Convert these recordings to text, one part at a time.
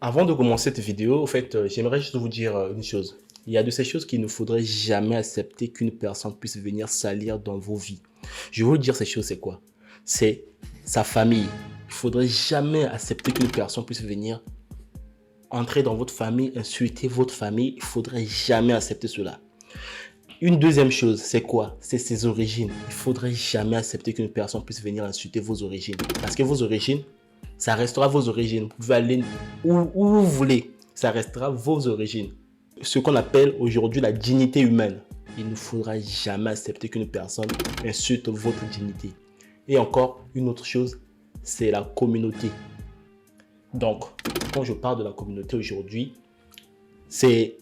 Avant de commencer cette vidéo, j'aimerais juste vous dire une chose. Il y a de ces choses qu'il ne faudrait jamais accepter qu'une personne puisse venir salir dans vos vies. Je vais vous dire ces choses, c'est quoi? C'est sa famille. Il faudrait jamais accepter qu'une personne puisse venir entrer dans votre famille, insulter votre famille. Il faudrait jamais accepter cela. Une deuxième chose, c'est quoi? C'est ses origines. Il faudrait jamais accepter qu'une personne puisse venir insulter vos origines. Parce que vos origines, ça restera vos origines. Vous pouvez aller où vous voulez. Ça restera vos origines. Ce qu'on appelle aujourd'hui la dignité humaine. Il ne faudra jamais accepter qu'une personne insulte votre dignité. Et encore, une autre chose, c'est la communauté. Donc, quand je parle de la communauté aujourd'hui, c'est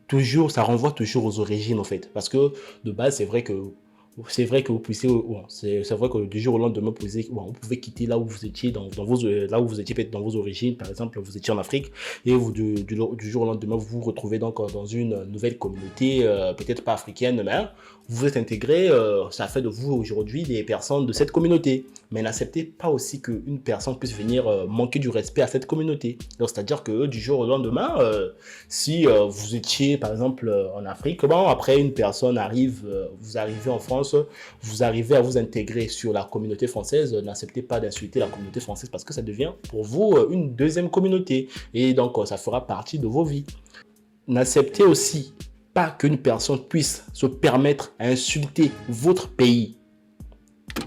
toujours, ça renvoie toujours aux origines en fait. Parce que de base, c'est vrai que vous puissiez, bon, c'est vrai que du jour au lendemain, vous pouvez quitter là où vous étiez, là où vous étiez peut-être dans vos origines. Par exemple, vous étiez en Afrique et du jour au lendemain, vous vous retrouvez donc dans une nouvelle communauté, peut-être pas africaine, mais vous êtes intégré. Ça fait de vous aujourd'hui des personnes de cette communauté. Mais n'acceptez pas aussi qu'une personne puisse venir manquer du respect à cette communauté. Donc, c'est-à-dire que du jour au lendemain, si vous étiez par exemple en Afrique, bon, après une personne arrive, vous arrivez en France, vous arrivez à vous intégrer sur la communauté française, n'acceptez pas d'insulter la communauté française parce que ça devient pour vous une deuxième communauté et donc ça fera partie de vos vies. N'acceptez aussi pas qu'une personne puisse se permettre à insulter votre pays.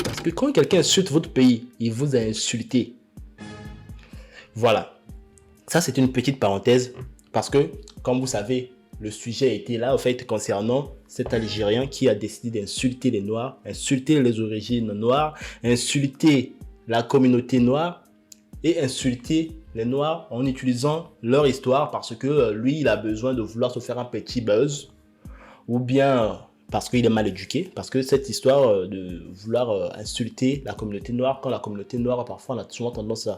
Parce que quand quelqu'un insulte votre pays, il vous a insulté. Voilà. Ça, c'est une petite parenthèse parce que, comme vous savez, le sujet était là, en fait, concernant cet Algérien qui a décidé d'insulter les Noirs, insulter les origines noires, insulter la communauté noire et insulter les Noirs en utilisant leur histoire parce que lui, il a besoin de vouloir se faire un petit buzz ou bien parce qu'il est mal éduqué, parce que cette histoire de vouloir insulter la communauté noire, quand la communauté noire, parfois, on a souvent tendance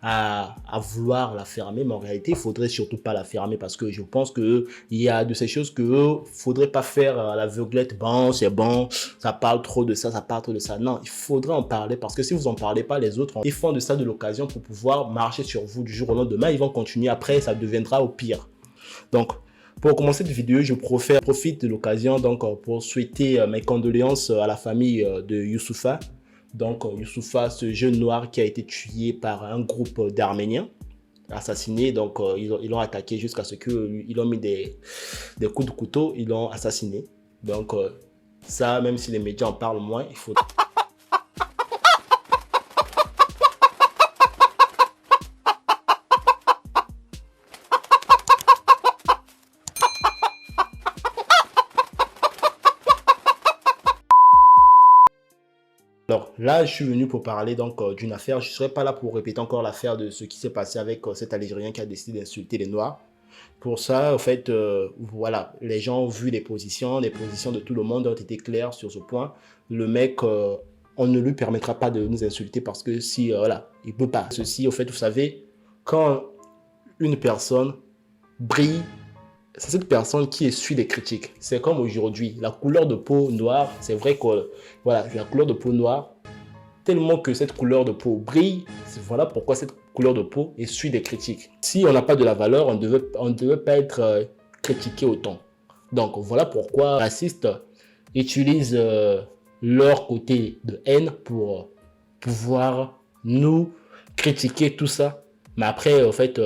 à vouloir la fermer, mais en réalité, il ne faudrait surtout pas la fermer, parce que je pense qu'il y a de ces choses qu'il ne faudrait pas faire à l'aveuglette, bon, c'est bon, ça parle trop de ça, ça parle trop de ça. Non, il faudrait en parler, parce que si vous n'en parlez pas, les autres, ils font de ça de l'occasion pour pouvoir marcher sur vous du jour au lendemain, ils vont continuer après, ça deviendra au pire. Donc, pour commencer cette vidéo, je profite de l'occasion pour souhaiter mes condoléances à la famille de Youssoupha. Donc, Youssoupha, ce jeune noir qui a été tué par un groupe d'Arméniens, assassiné. Donc, ils l'ont attaqué jusqu'à ce qu'ils ont mis des coups de couteau, ils l'ont assassiné. Donc, ça, même si les médias en parlent moins, il faut... Alors là, je suis venu pour parler d'une affaire. Je ne serai pas là pour répéter encore l'affaire de ce qui s'est passé avec cet Algérien qui a décidé d'insulter les Noirs. Pour ça, en fait, voilà, les gens ont vu les positions de tout le monde ont été claires sur ce point. Le mec, on ne lui permettra pas de nous insulter parce que si, voilà, il ne peut pas. Ceci, en fait, vous savez, quand une personne brille, c'est cette personne qui essuie des critiques. C'est comme aujourd'hui, la couleur de peau noire, c'est vrai que voilà, la couleur de peau noire, tellement que cette couleur de peau brille, voilà pourquoi cette couleur de peau essuie des critiques. Si on n'a pas de la valeur, on ne devait pas être critiqué autant. Donc voilà pourquoi les racistes utilisent leur côté de haine pour pouvoir nous critiquer tout ça. Mais après, en fait,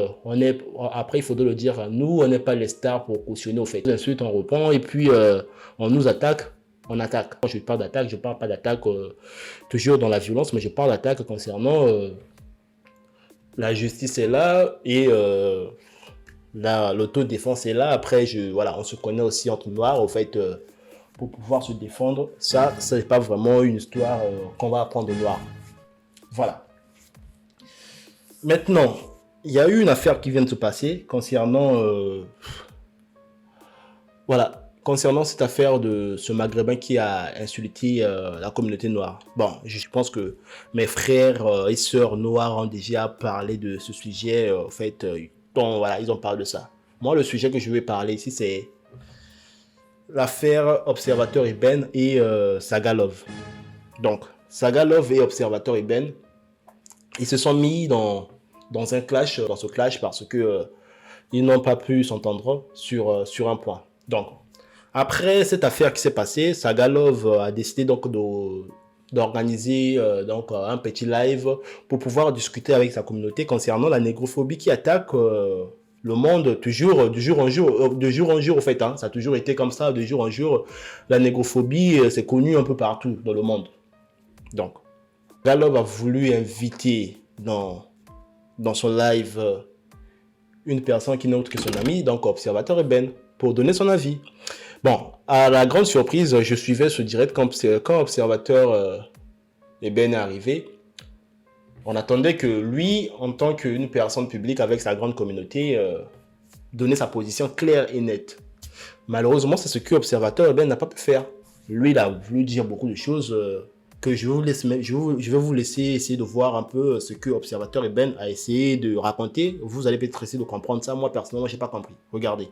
après, il faudrait le dire, nous, on n'est pas les stars pour cautionner, au fait. Ensuite, on reprend et puis on nous attaque, on attaque. Quand je parle d'attaque, je ne parle pas d'attaque toujours dans la violence, mais je parle d'attaque concernant la justice est là et l'autodéfense est là. Après, voilà, on se connaît aussi entre noirs, au fait, pour pouvoir se défendre. Ça, ce n'est pas vraiment une histoire qu'on va apprendre de noir. Voilà. Maintenant, il y a eu une affaire qui vient de se passer voilà, concernant cette affaire de ce Maghrébin qui a insulté la communauté noire. Bon, je pense que mes frères et sœurs noirs ont déjà parlé de ce sujet. En fait, voilà, ils ont parlé de ça. Moi, le sujet que je vais parler ici, c'est l'affaire Observateur Eben et Sagalov. Donc, Sagalov et Observateur Eben, ils se sont mis dans dans un clash, dans ce clash, parce que ils n'ont pas pu s'entendre sur un point. Donc, après cette affaire qui s'est passée, Sagalov a décidé donc d'organiser un petit live pour pouvoir discuter avec sa communauté concernant la négrophobie qui attaque le monde toujours de jour en jour, au fait. Hein. Ça a toujours été comme ça, de jour en jour. La négrophobie, c'est connu un peu partout dans le monde. Donc, Sagalov a voulu inviter dans son live une personne qui n'est autre que son ami, donc Observateur Eben, pour donner son avis. Bon, à la grande surprise, je suivais ce direct quand Observateur Eben est arrivé. On attendait que lui, en tant qu'une personne publique avec sa grande communauté, donnait sa position claire et nette. Malheureusement, c'est ce que Observateur Eben n'a pas pu faire. Lui, il a voulu dire beaucoup de choses que je vais vous laisser essayer de voir un peu ce que Observateur Eben a essayé de raconter. Vous allez peut-être essayer de comprendre ça. Moi, personnellement, je n'ai pas compris. Regardez.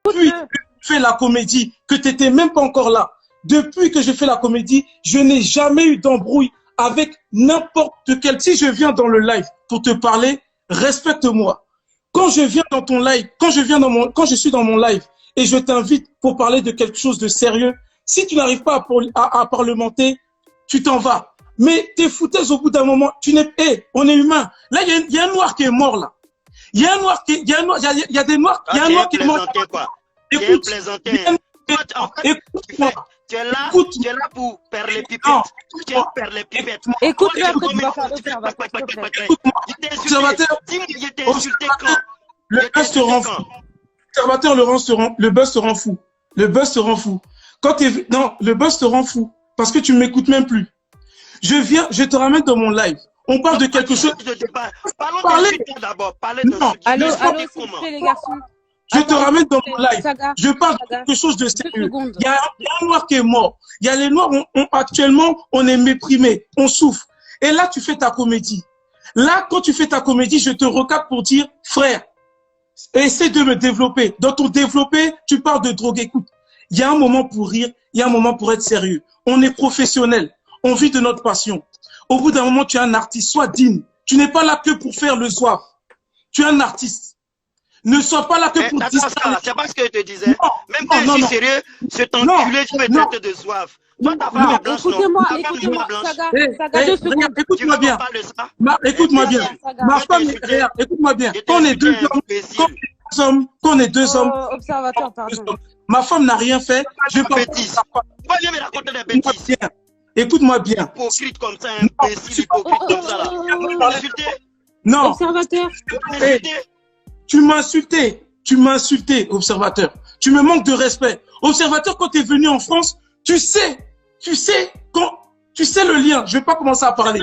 Depuis que je fais la comédie, que tu n'étais même pas encore là, depuis que je fais la comédie, je n'ai jamais eu d'embrouille avec n'importe quel. Si je viens dans le live pour te parler, respecte-moi. Quand je viens dans ton live, quand je suis dans mon live et je t'invite pour parler de quelque chose de sérieux, si tu n'arrives pas à parlementer, tu t'en vas. Mais tes foutaises au bout d'un moment, on est humain. Là, il y a un noir qui est mort là. Il y a un noir qui, il y a des noirs, il y a un noir qui est mort. Écoute, écoute-moi. Tu es là pour perdre les pipettes. Tu es là pour perdre les pipettes. Écoute-le après, tu vas faire l'observateur. Observateur, Dis-moi, je t'ai insulté quand? Le buzz te rend fou. Observateur, le buzz te rend fou. Le buzz te rend fou. Non, le buzz te rend fou. Parce que tu ne m'écoutes même plus. Je te ramène dans mon live. On parle de quelque chose. Parlons d'insultes d'abord. Parlez d'insultes. Allô, s'il vous plaît, les garçons. Je te ramène dans mon live. Je parle de quelque chose de sérieux. Il y a un noir qui est mort. Il y a les noirs, actuellement, on est méprimés, on souffre. Et là, tu fais ta comédie. Là, quand tu fais ta comédie, je te recadre pour dire, frère, essaie de me développer. Dans ton développer, tu parles de drogue. Écoute, il y a un moment pour rire, il y a un moment pour être sérieux. On est professionnel. On vit de notre passion. Au bout d'un moment, tu es un artiste. Sois digne. Tu n'es pas là que pour faire le soif. Tu es un artiste. Ne sois pas là que pour dire ça. C'est pas ce que je te disais. Non, même quand je suis sérieux, cet enculé, je me traite de soif. Toi, ta femme est blanche, écoutez-moi, Saga, 2 secondes. Écoute-moi bien. Écoute-moi bien. Ma femme est derrière. Écoute-moi bien. Quand on est deux hommes, Observateur, pardon. ma femme n'a rien fait. Je parle bêtises. Pourquoi viens me raconter des bêtises? Écoute-moi bien. Hypocrite comme ça, imbécile, hypocrite comme ça là. Non. Observateur. Tu m'as insulté, observateur. Tu me manques de respect. Observateur, quand tu es venu en France, tu sais le lien. Je vais pas commencer à parler.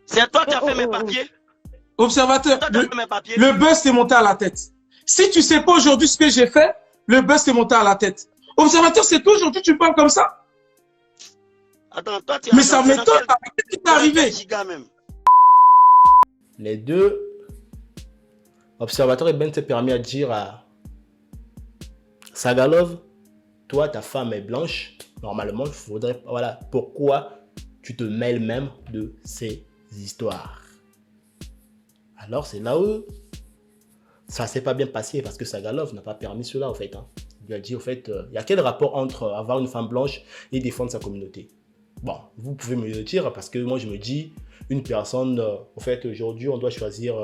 C'est toi qui as fait mes papiers. Observateur, le buzz t'est monté à la tête. Si tu sais pas aujourd'hui ce que j'ai fait, le buzz t'est monté à la tête. Observateur, c'est qu'aujourd'hui tu parles comme ça? Attends, toi, mais ça m'étonne. Qu'est-ce qui t'est arrivé? Les deux, Observateur Eben s'est permis à dire à Sagalov, toi, ta femme est blanche. Normalement, il faudrait, voilà, pourquoi tu te mêles même de ces histoires? Alors, c'est là où ça ne s'est pas bien passé parce que Sagalov n'a pas permis cela, en fait. Hein. Il lui a dit, en fait, il y a quel rapport entre avoir une femme blanche et défendre sa communauté? Bon, vous pouvez me le dire parce que moi, je me dis, une personne, en fait, aujourd'hui, on doit choisir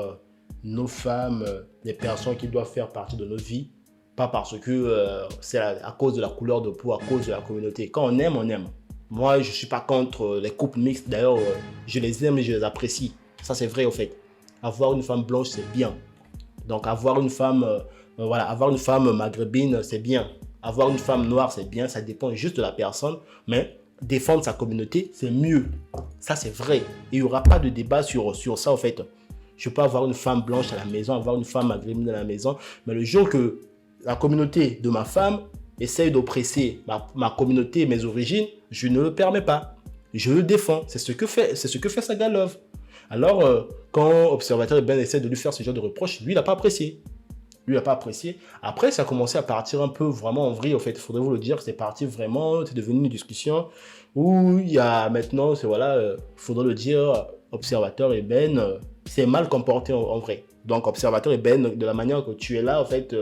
nos femmes, les personnes qui doivent faire partie de nos vies, pas parce que c'est à cause de la couleur de peau, à cause de la communauté. Quand on aime, on aime. Moi, je ne suis pas contre les couples mixtes. D'ailleurs, je les aime et je les apprécie. Ça, c'est vrai, en fait. Avoir une femme blanche, c'est bien. Donc, avoir une femme, avoir une femme maghrébine, c'est bien. Avoir une femme noire, c'est bien. Ça dépend juste de la personne. Mais défendre sa communauté, c'est mieux. Ça, c'est vrai. Et il n'y aura pas de débat sur ça, en fait. Je peux avoir une femme blanche à la maison, avoir une femme maghrébine à la maison. Mais le jour que la communauté de ma femme essaye d'oppresser ma communauté et mes origines, je ne le permets pas. Je le défends. C'est ce que fait Sagalov. Alors, quand Observateur Eben essaie de lui faire ce genre de reproches, lui, il n'a pas apprécié. Après, ça a commencé à partir un peu vraiment en vrille, en fait. Il faudrait vous le dire. C'est parti vraiment, c'est devenu une discussion où il y a maintenant, c'est voilà, faudrait le dire, Observateur et Ben, c'est mal comporté en vrai. Donc, Observateur et Ben, de la manière que tu es là, en fait,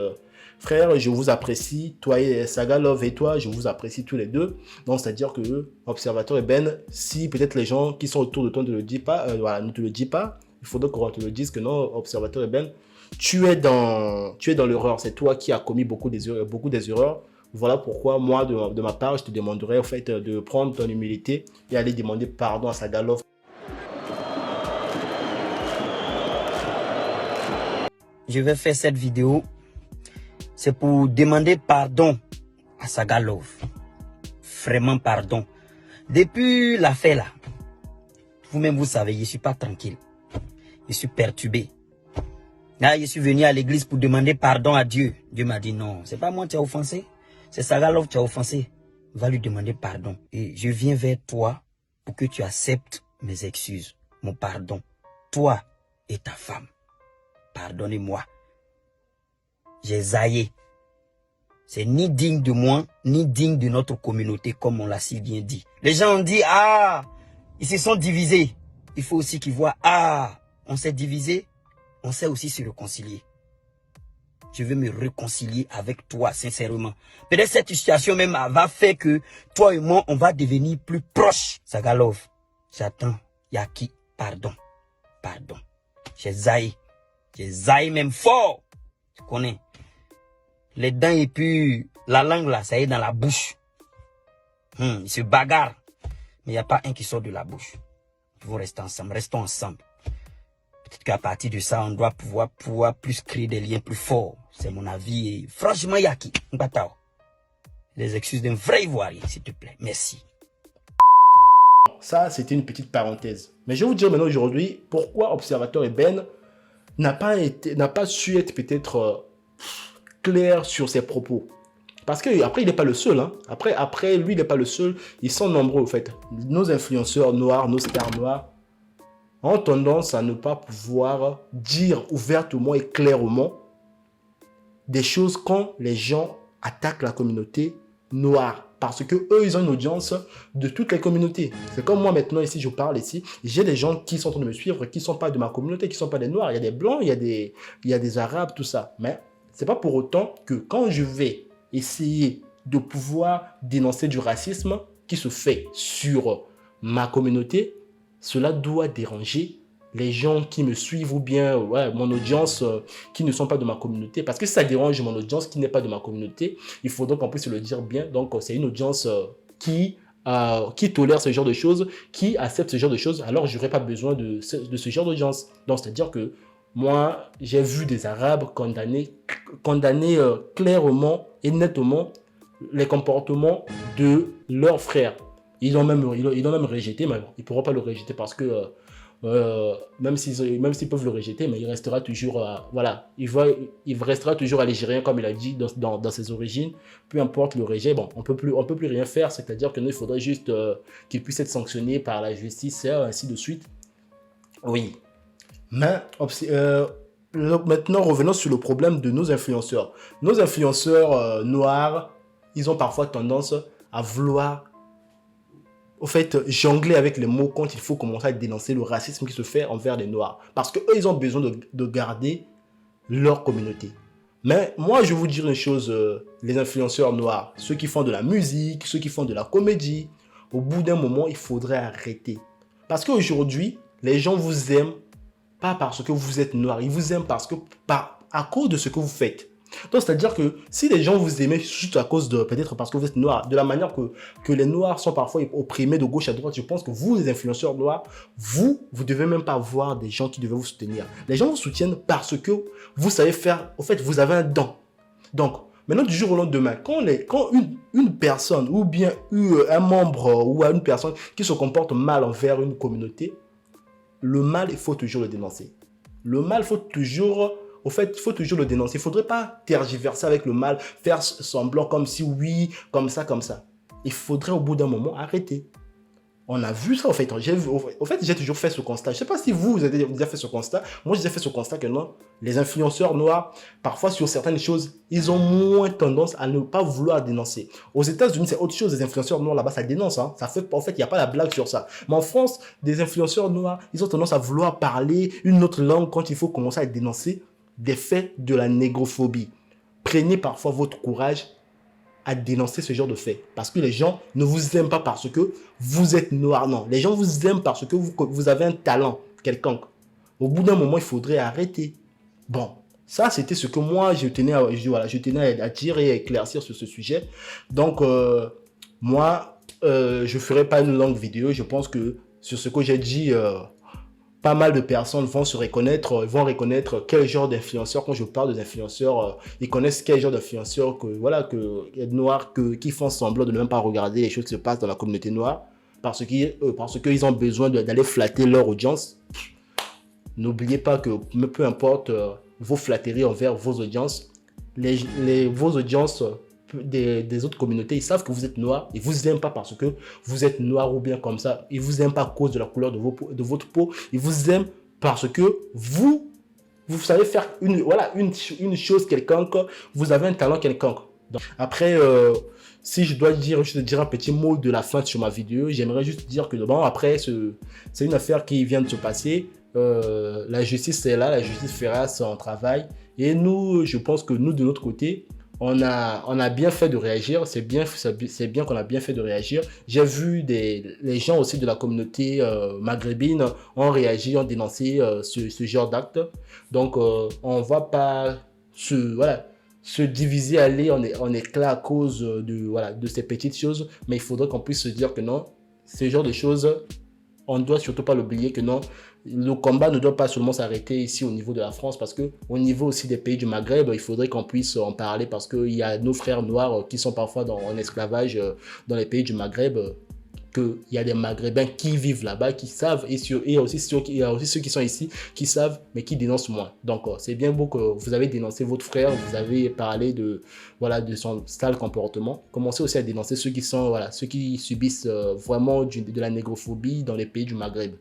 frère, je vous apprécie, toi et Saga Love et toi, je vous apprécie tous les deux. Donc, c'est-à-dire que Observateur et Ben, si peut-être les gens qui sont autour de toi ne te le disent pas, voilà, ne te le disent pas, il faudrait qu'on te le dise que non, Observateur et Ben, tu es dans l'erreur. C'est toi qui as commis beaucoup des erreurs. Voilà pourquoi, moi, de ma part, je te demanderais, en fait, de prendre ton humilité et aller demander pardon à Saga Love. Je vais faire cette vidéo, c'est pour demander pardon à Saga Love. Vraiment pardon. Depuis l'affaire là, vous-même vous savez, je ne suis pas tranquille. Je suis perturbé. Là, je suis venu à l'église pour demander pardon à Dieu. Dieu m'a dit non, c'est pas moi qui as offensé, c'est Saga Love qui a offensé. Va lui demander pardon. Et je viens vers toi pour que tu acceptes mes excuses, mon pardon. Toi et ta femme. Pardonnez-moi. J'ai zaillé. C'est ni digne de moi, ni digne de notre communauté, comme on l'a si bien dit. Les gens ont dit, ah, ils se sont divisés. Il faut aussi qu'ils voient, ah, on s'est divisé, on sait aussi se réconcilier. Je veux me réconcilier avec toi, sincèrement. Peut-être cette situation même va faire que toi et moi, on va devenir plus proches. Saga Love, j'attends, Yaki, pardon, pardon. J'ai zaillé. J'ai zaillé même fort. Tu connais. Les dents et puis la langue là, ça y est dans la bouche. Ils se bagarrent. Mais il n'y a pas un qui sort de la bouche. Ils vont rester ensemble. Restons ensemble. Peut-être qu'à partir de ça, on doit pouvoir plus créer des liens plus forts. C'est mon avis. Et franchement, Yaki, Mbatao. Les excuses d'un vrai Ivoirien, s'il te plaît. Merci. Ça, c'était une petite parenthèse. Mais je vais vous dire maintenant aujourd'hui pourquoi Observateur et Ben n'a pas su être peut-être clair sur ses propos. Parce que après, il n'est pas le seul. Hein. Après, lui, il n'est pas le seul. Ils sont nombreux, en fait. Nos influenceurs noirs, nos stars noirs, ont tendance à ne pas pouvoir dire ouvertement et clairement des choses quand les gens attaquent la communauté noire. Parce que eux, ils ont une audience de toutes les communautés. C'est comme moi maintenant, ici, je parle ici. J'ai des gens qui sont en train de me suivre, qui ne sont pas de ma communauté, qui ne sont pas des noirs. Il y a des blancs, il y a des arabes, tout ça. Mais ce n'est pas pour autant que quand je vais essayer de pouvoir dénoncer du racisme qui se fait sur ma communauté, cela doit déranger les gens qui me suivent ou bien mon audience qui ne sont pas de ma communauté. Parce que ça dérange mon audience qui n'est pas de ma communauté. Il faut donc qu'on puisse le dire bien. Donc, c'est une audience qui tolère ce genre de choses, qui accepte ce genre de choses. Alors, je n'aurais pas besoin de ce genre d'audience. Donc, c'est-à-dire que moi, j'ai vu des Arabes condamner clairement et nettement les comportements de leurs frères. Ils l'ont même rejeté, mais ils ne pourront pas le rejeter parce que même s'ils peuvent le rejeter, mais il restera toujours, il restera toujours algérien comme il a dit dans ses origines. Peu importe le rejet, bon, on peut plus rien faire. C'est-à-dire que nous, il faudrait juste qu'il puisse être sanctionné par la justice et ainsi de suite. Oui. Mais maintenant, revenons sur le problème de nos influenceurs. Nos influenceurs noirs, ils ont parfois tendance à vouloir au fait, jongler avec les mots quand il faut commencer à dénoncer le racisme qui se fait envers les Noirs. Parce qu'eux, ils ont besoin de garder leur communauté. Mais moi, je vais vous dire une chose, les influenceurs noirs, ceux qui font de la musique, ceux qui font de la comédie, au bout d'un moment, il faudrait arrêter. Parce qu'aujourd'hui, les gens vous aiment pas parce que vous êtes noir, ils vous aiment à cause de ce que vous faites. Donc, c'est-à-dire que si les gens vous aiment juste à cause de, peut-être parce que vous êtes noir, de la manière que les noirs sont parfois opprimés de gauche à droite, je pense que vous, les influenceurs noirs, vous devez même pas avoir des gens qui devaient vous soutenir. Les gens vous soutiennent parce que vous savez faire, au fait, vous avez un don. Donc, maintenant, du jour au lendemain, quand une personne ou bien un membre ou une personne qui se comporte mal envers une communauté, le mal, il faut toujours le dénoncer. Le mal, il faut toujours le dénoncer. Il ne faudrait pas tergiverser avec le mal, faire semblant comme si oui, comme ça. Il faudrait au bout d'un moment arrêter. On a vu ça, en fait. J'ai toujours fait ce constat. Je ne sais pas si vous avez déjà fait ce constat. Moi, j'ai fait ce constat que non, les influenceurs noirs, parfois sur certaines choses, ils ont moins tendance à ne pas vouloir dénoncer. Aux États-Unis, c'est autre chose. Les influenceurs noirs là-bas, ça dénonce. Hein. Ça fait, en fait, il n'y a pas la blague sur ça. Mais en France, des influenceurs noirs, ils ont tendance à vouloir parler une autre langue quand il faut commencer à dénoncer des faits de la négrophobie. Prenez parfois votre courage à dénoncer ce genre de fait. Parce que les gens ne vous aiment pas parce que vous êtes noir. Non, les gens vous aiment parce que vous avez un talent quelconque. Au bout d'un moment, il faudrait arrêter. Bon, ça, c'était ce que moi, je tenais à dire et à éclaircir sur ce sujet. Donc, moi, je ne ferai pas une longue vidéo. Je pense que sur ce que j'ai dit, pas mal de personnes vont reconnaître quel genre d'influenceurs. Quand je parle des influenceurs, ils connaissent quel genre d'influenceurs noirs qui font semblant de ne même pas regarder les choses qui se passent dans la communauté noire parce qu'ils ont besoin d'aller flatter leur audience. N'oubliez pas que peu importe vos flatteries envers vos audiences, vos audiences des autres communautés, ils savent que vous êtes noir, ils vous aiment pas parce que vous êtes noir ou bien comme ça, ils vous aiment pas à cause de la couleur de votre peau, ils vous aiment parce que vous savez faire une chose quelconque, vous avez un talent quelconque. Donc, après, si je dois dire un petit mot de la fin sur ma vidéo, j'aimerais juste dire que bon, après, c'est une affaire qui vient de se passer. La justice est là, la justice fera son travail. Et nous, je pense que nous, de notre côté, on a bien fait de réagir. C'est bien qu'on a bien fait de réagir. J'ai vu les gens aussi de la communauté maghrébine ont réagi, ont dénoncé ce genre d'acte. Donc, on ne va pas se diviser, aller en éclat à cause de ces petites choses. Mais il faudrait qu'on puisse se dire que non, ce genre de choses, on ne doit surtout pas l'oublier que non, le combat ne doit pas seulement s'arrêter ici au niveau de la France parce que au niveau aussi des pays du Maghreb, il faudrait qu'on puisse en parler parce qu'il y a nos frères noirs qui sont parfois en esclavage dans les pays du Maghreb, qu'il y a des Maghrébins qui vivent là-bas, qui savent et il y a aussi ceux qui sont ici qui savent mais qui dénoncent moins. Donc c'est bien beau que vous avez dénoncé votre frère, vous avez parlé de son sale comportement. Commencez aussi à dénoncer ceux qui subissent vraiment de la négrophobie dans les pays du Maghreb.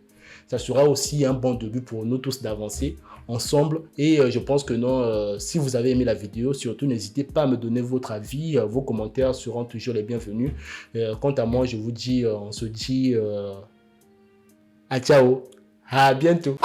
Ça sera aussi un bon début pour nous tous d'avancer ensemble. Et je pense que non, si vous avez aimé la vidéo, surtout n'hésitez pas à me donner votre avis. Vos commentaires seront toujours les bienvenus. Quant à moi, je vous dis, on se dit à ciao, à bientôt.